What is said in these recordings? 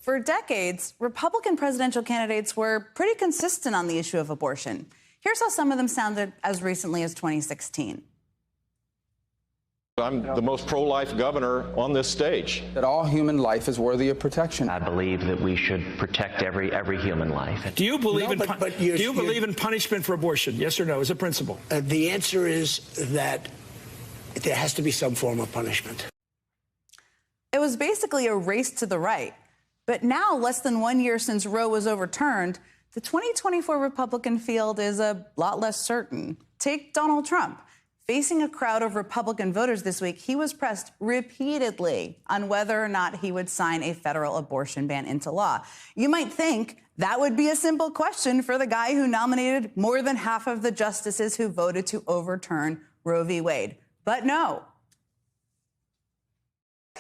For decades, Republican presidential candidates were pretty consistent on the issue of abortion. Here's how some of them sounded as recently as 2016. I'm the most pro-life governor on this stage. That all human life is worthy of protection. I believe that we should protect every human life. Do you believe in punishment for abortion? Yes or no, as a principle? The answer is that there has to be some form of punishment. It was basically a race to the right. But now, less than 1 year since Roe was overturned, the 2024 Republican field is a lot less certain. Take Donald Trump. Facing a crowd of Republican voters this week, he was pressed repeatedly on whether or not he would sign a federal abortion ban into law. You might think that would be a simple question for the guy who nominated more than half of the justices who voted to overturn Roe v. Wade. But no.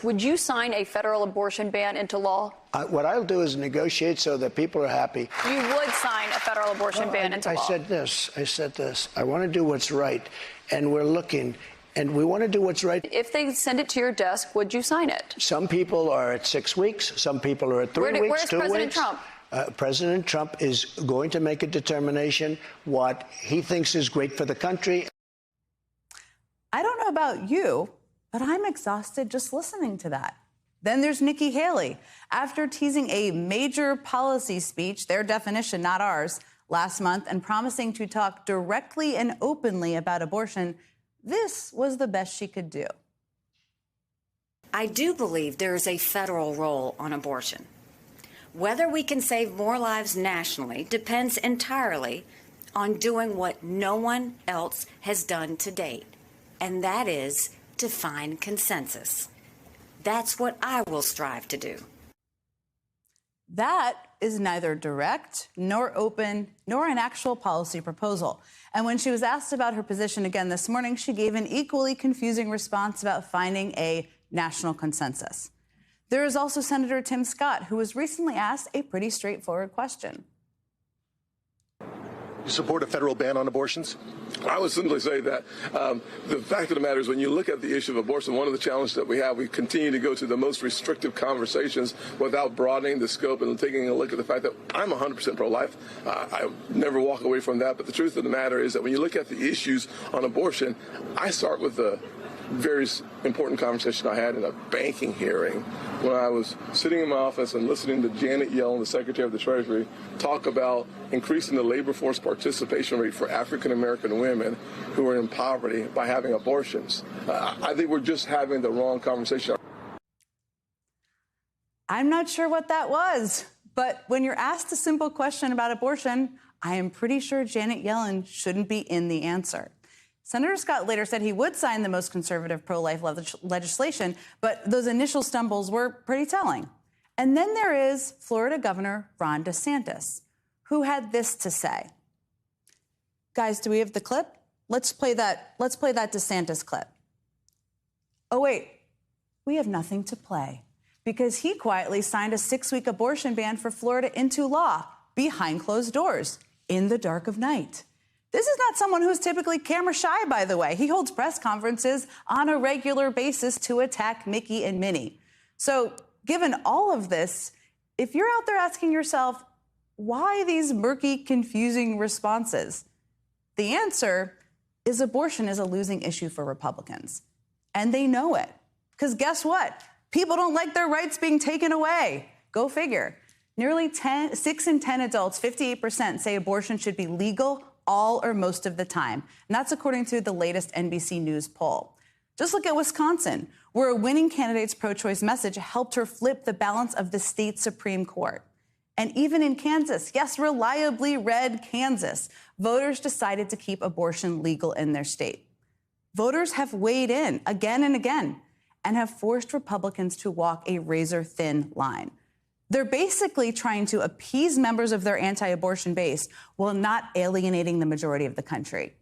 Would you sign a federal abortion ban into law? What I'll do is negotiate so that people are happy. You would sign a federal abortion ban into law? I said this. I want to do what's right. And we're looking. And we want to do what's right. If they send it to your desk, would you sign it? Some people are at 6 weeks. Some people are at 3 weeks, where's 2 President weeks. Trump? President Trump is going to make a determination what he thinks is great for the country. I don't know about you, but I'm exhausted just listening to that. Then there's Nikki Haley. After teasing a major policy speech, their definition, not ours, last month, and promising to talk directly and openly about abortion, this was the best she could do. I do believe there is a federal role on abortion. Whether we can save more lives nationally depends entirely on doing what no one else has done to date, and that is to find consensus. That's what I will strive to do. That is neither direct, nor open, nor an actual policy proposal. And when she was asked about her position again this morning, she gave an equally confusing response about finding a national consensus. There is also Senator Tim Scott, who was recently asked a pretty straightforward question. You support a federal ban on abortions? I would simply say that the fact of the matter is when you look at the issue of abortion, one of the challenges that we have, we continue to go to the most restrictive conversations without broadening the scope and taking a look at the fact that I'm 100% pro-life. I never walk away from that. But the truth of the matter is that when you look at the issues on abortion, I start with the very important conversation I had in a banking hearing when I was sitting in my office and listening to Janet Yellen, the Secretary of the Treasury, talk about increasing the labor force participation rate for African-American women who are in poverty by having abortions. I think we're just having the wrong conversation. I'm not sure what that was, but when you're asked a simple question about abortion, I am pretty sure Janet Yellen shouldn't be in the answer. Senator Scott later said he would sign the most conservative pro-life legislation, but those initial stumbles were pretty telling. And then there is Florida Governor Ron DeSantis, who had this to say. Guys, do we have the clip? Let's play that DeSantis clip. Oh, wait, we have nothing to play because he quietly signed a 6-week abortion ban for Florida into law behind closed doors in the dark of night. This is not someone who's typically camera shy, by the way. He holds press conferences on a regular basis to attack Mickey and Minnie. So given all of this, if you're out there asking yourself, why these murky, confusing responses? The answer is abortion is a losing issue for Republicans. And they know it. Because guess what? People don't like their rights being taken away. Go figure. Nearly 6 in 10 adults, 58%, say abortion should be legal all or most of the time. And that's according to the latest NBC News poll. Just look at Wisconsin, where a winning candidate's pro-choice message helped her flip the balance of the state Supreme Court. And even in Kansas, yes, reliably red Kansas, voters decided to keep abortion legal in their state. Voters have weighed in again and again and have forced Republicans to walk a razor-thin line. They're basically trying to appease members of their anti-abortion base while not alienating the majority of the country.